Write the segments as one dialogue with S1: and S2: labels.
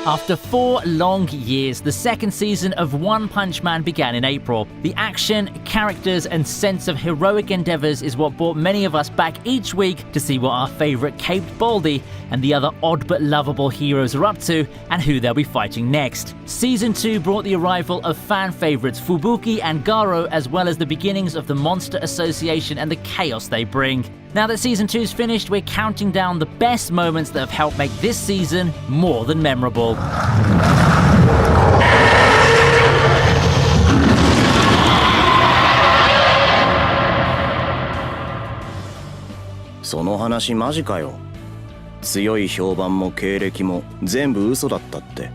S1: After 4 long years, the second season of One Punch Man began in April. The action, characters, and sense of heroic endeavors is what brought many of us back each week to see what our favorite Caped Baldy and the other odd but lovable heroes are up to and who they'll be fighting next. Season 2 brought the arrival of fan favorites Fubuki and Garou, as well as the beginnings of the Monster Association and the chaos they bring. Now that Season 2's finished, we're counting down the best moments that have helped make this season more than memorable.
S2: その話マジかよ。強い評判も経歴も全部嘘だったって。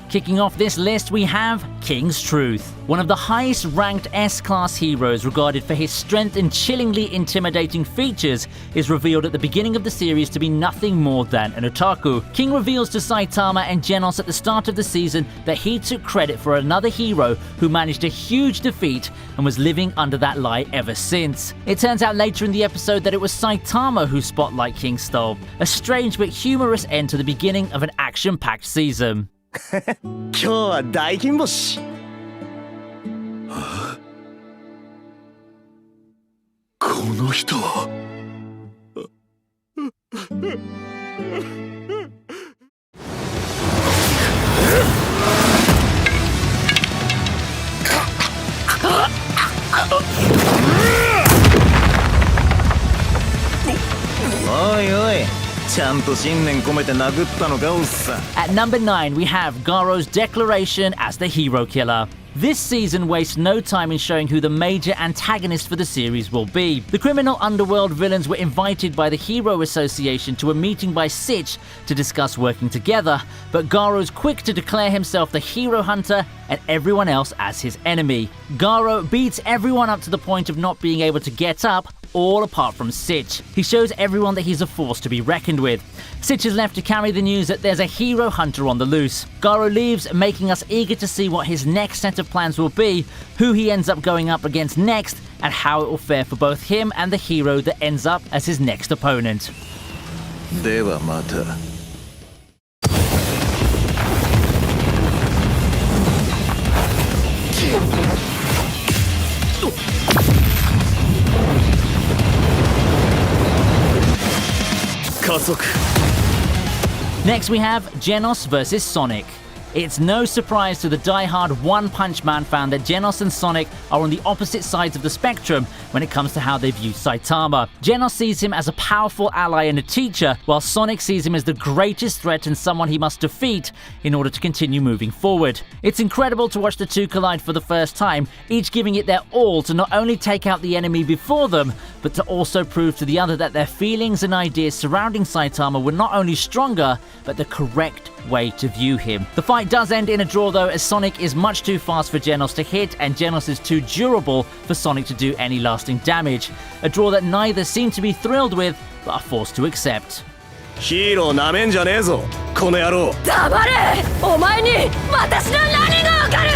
S1: Kicking off this list, we have King's Truth, one of the highest ranked S-class heroes regarded for his strength and chillingly intimidating features, is revealed at the beginning of the series to be nothing more than an otaku. King reveals to Saitama and Genos at the start of the season that he took credit for another hero who managed a huge defeat and was living under that lie ever since. It turns out later in the episode that it was Saitama who Spotlight King stole. A strange but humorous end to the beginning of an action-packed season.
S2: 今日は大金星。
S3: この人。
S2: おいおい。 ちゃんと信念込めて殴ったのかおっさん。
S1: At number 9, we have Garou's declaration as the hero killer. This season wastes no time in showing who the major antagonist for the series will be. The criminal underworld villains were invited by the Hero Association to a meeting by Sitch to discuss working together, but Garou's quick to declare himself the hero hunter and everyone else as his enemy. Garou beats everyone up to the point of not being able to get up, all apart from Sitch. He shows everyone that he's a force to be reckoned with. Sitch is left to carry the news that there's a hero hunter on the loose. Garou leaves, making us eager to see what his next set of plans will be, who he ends up going up against next, and how it will fare for both him and the hero that ends up as his next opponent.
S3: ではまた。
S1: Next we have Genos vs Sonic. It's no surprise to the die-hard One Punch Man fan that Genos and Sonic are on the opposite sides of the spectrum when it comes to how they view Saitama. Genos sees him as a powerful ally and a teacher, while Sonic sees him as the greatest threat and someone he must defeat in order to continue moving forward. It's incredible to watch the two collide for the first time, each giving it their all to not only take out the enemy before them, but to also prove to the other that their feelings and ideas surrounding Saitama were not only stronger, but the correct way to view him. The fight does end in a draw though, as Sonic is much too fast for Genos to hit and Genos is too durable for Sonic to do any lasting damage. A draw that neither seem to be thrilled with, but are forced to accept.
S2: ヒーローなめんじゃねえぞ、この野郎。
S4: 黙れ！お前に私の何がわかる！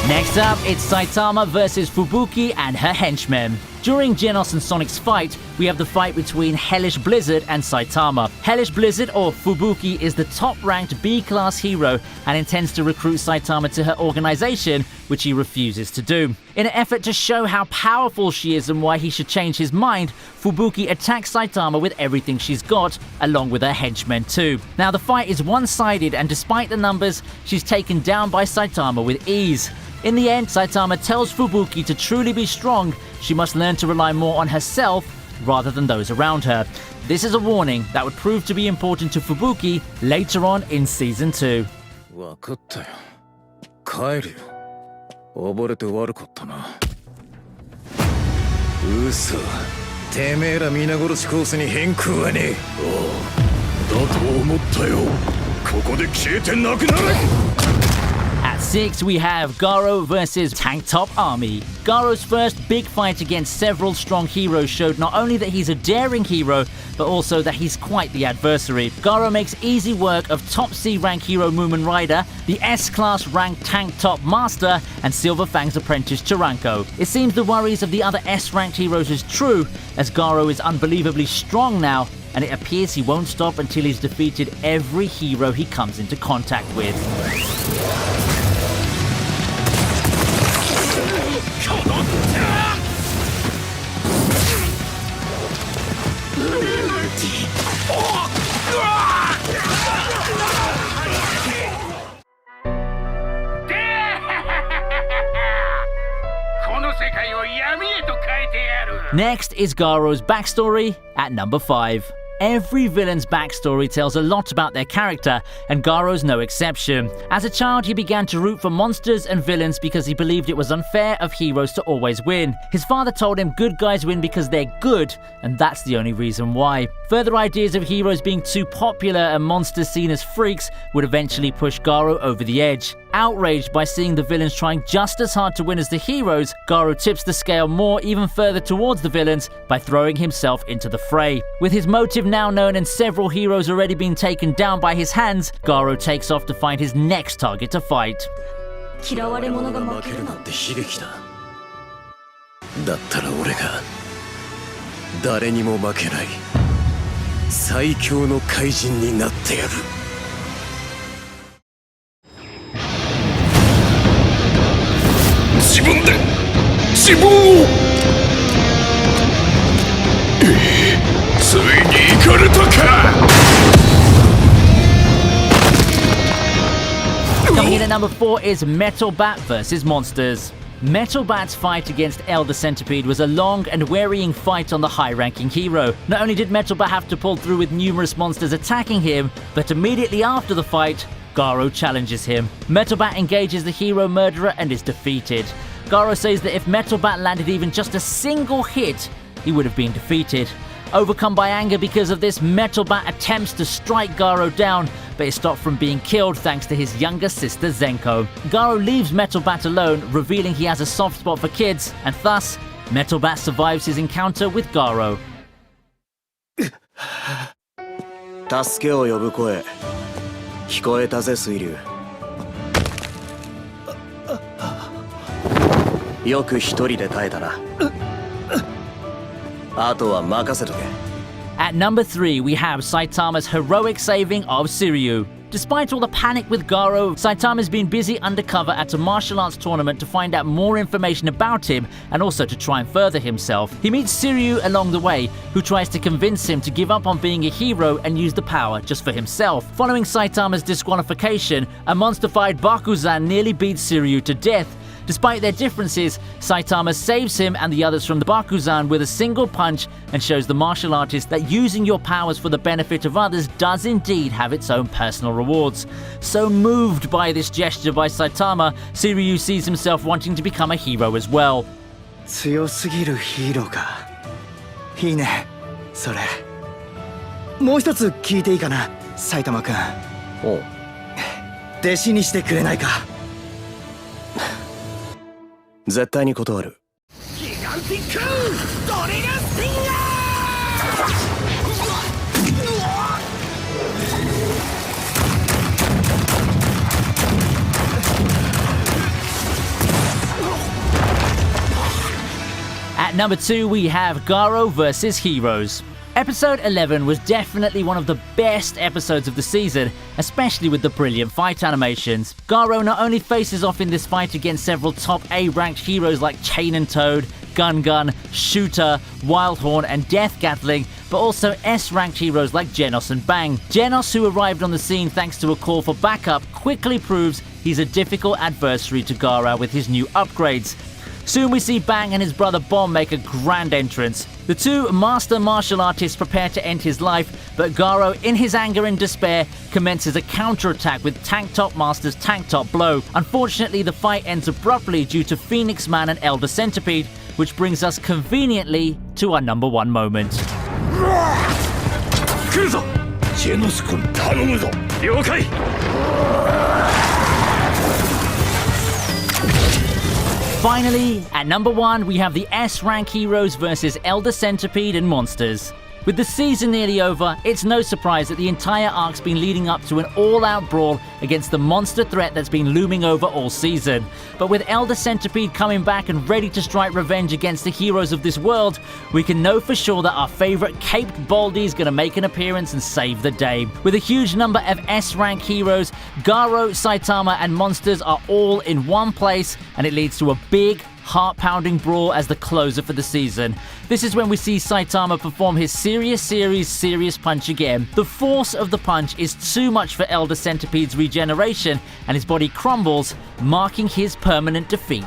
S1: Next up, it's Saitama versus Fubuki and her henchmen. During Genos and Sonic's fight, we have the fight between Hellish Blizzard and Saitama. Hellish Blizzard, or Fubuki, is the top-ranked B-class hero and intends to recruit Saitama to her organization, which he refuses to do. In an effort to show how powerful she is and why he should change his mind, Fubuki attacks Saitama with everything she's got, along with her henchmen too. Now the fight is one-sided, and despite the numbers, she's taken down by Saitama with ease. In the end, Saitama tells Fubuki to truly be strong, she must learn to rely more on herself rather than those around her. This is a warning that would prove to be important to Fubuki later on in Season 2.
S3: わかったよ。帰るよ。溺れて悪かったな。嘘。てめえら皆殺しコースに変空はねえ。だと思ったよ。ここで消えてなくなれ！
S1: At 6, we have Garou versus Tank Top Army. Garou's first big fight against several strong heroes showed not only that he's a daring hero, but also that he's quite the adversary. Garou makes easy work of top C rank hero Moomin Rider, the S-class rank Tank Top Master, and Silver Fang's apprentice Chiranko. It seems the worries of the other S-ranked heroes is true, as Garou is unbelievably strong now, and it appears he won't stop until he's defeated every hero he comes into contact with. Next is Garou's backstory at number 5. Every villain's backstory tells a lot about their character, and Garou's no exception. As a child, he began to root for monsters and villains because he believed it was unfair of heroes to always win. His father told him good guys win because they're good, and that's the only reason why. Further ideas of heroes being too popular and monsters seen as freaks would eventually push Garou over the edge. Outraged by seeing the villains trying just as hard to win as the heroes, Garou tips the scale more even further towards the villains by throwing himself into the fray. With his motive now known and several heroes already being taken down by his hands, Garou takes off to find his next target to fight.
S3: 嫌われ者が負けるなんて悲劇だ。だったら俺が誰にも負けない最強の怪人になってやる。自分で自分をついに行かれたか。
S1: Coming in at number 4 is Metal Bat vs Monsters. Metal Bat's fight against Elder Centipede was a long and wearying fight on the high-ranking hero. Not only did Metal Bat have to pull through with numerous monsters attacking him, but immediately after the fight, Garou challenges him. Metal Bat engages the hero murderer and is defeated. Garou says that if Metal Bat landed even just a single hit, he would have been defeated. Overcome by anger because of this, Metal Bat attempts to strike Garou down, but is stopped from being killed thanks to his younger sister Zenko. Garou leaves Metal Bat alone, revealing he has a soft spot for kids, and thus, Metal Bat survives his encounter with Garou.
S2: 助けを呼ぶ声聞こえたぜ水流よく一人で耐えたなあとは任せとけ
S1: At number 3, we have Saitama's heroic saving of Suiryu. Despite all the panic with Garou, Saitama's been busy undercover at a martial arts tournament to find out more information about him and also to try and further himself. He meets Suiryu along the way, who tries to convince him to give up on being a hero and use the power just for himself. Following Saitama's disqualification, a monster-fied Bakuzan nearly beats Suiryu to death. Despite their differences, Saitama saves him and the others from the Bakuzan with a single punch and shows the martial artist that using your powers for the benefit of others does indeed have its own personal rewards. So moved by this gesture by Saitama, Suiryu sees himself wanting to become a hero as well.
S2: 強すぎるヒーローかいいねそれもう一つ聞いていいかな埼玉くんおう弟子にしてくれないか絶対に断るギガンティックドリルスティンガー
S1: At number 2, we have Garou vs Heroes. Episode 11 was definitely one of the best episodes of the season, especially with the brilliant fight animations. Garou not only faces off in this fight against several top A-ranked heroes like Chain and Toad, Gun, Shooter, Wildhorn and Death Gatling, but also S-ranked heroes like Genos and Bang. Genos, who arrived on the scene thanks to a call for backup, quickly proves he's a difficult adversary to Garou with his new upgrades. Soon we see Bang and his brother Bomb make a grand entrance. The two master martial artists prepare to end his life, but Garou, in his anger and despair, commences a counterattack with Tank Top Master's Tank Top Blow. Unfortunately, the fight ends abruptly due to Phoenix Man and Elder Centipede, which brings us conveniently to our number 1 moment.
S3: 来るぞジェノス君頼むぞ了解
S1: Finally, at number 1, we have the S-rank heroes versus Elder Centipede and monsters. With the season nearly over, it's no surprise that the entire arc's been leading up to an all-out brawl against the monster threat that's been looming over all season. But with Elder Centipede coming back and ready to strike revenge against the heroes of this world, we can know for sure that our favorite caped Baldy is going to make an appearance and save the day. With a huge number of S-rank heroes, Garou, Saitama, and monsters are all in one place, and it leads to a big, heart-pounding brawl as the closer for the season. This is when we see Saitama perform his serious punch again. The force of the punch is too much for Elder Centipede's regeneration, and his body crumbles, marking his permanent defeat.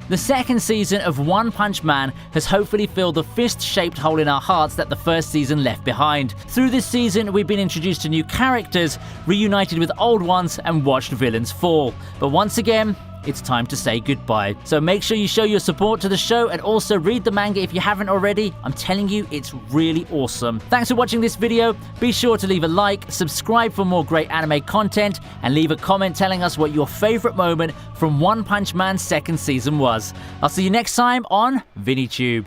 S1: The second season of One Punch Man has hopefully filled the fist-shaped hole in our hearts that the first season left behind. Through this season, we've been introduced to new characters, reunited with old ones, and watched villains fall. But once again, it's time to say goodbye. So make sure you show your support to the show and also read the manga if you haven't already. I'm telling you, it's really awesome. Thanks for watching this video. Be sure to leave a like, subscribe for more great anime content, and leave a comment telling us what your favorite moment from One Punch Man's second season was. I'll see you next time on ViniiTube.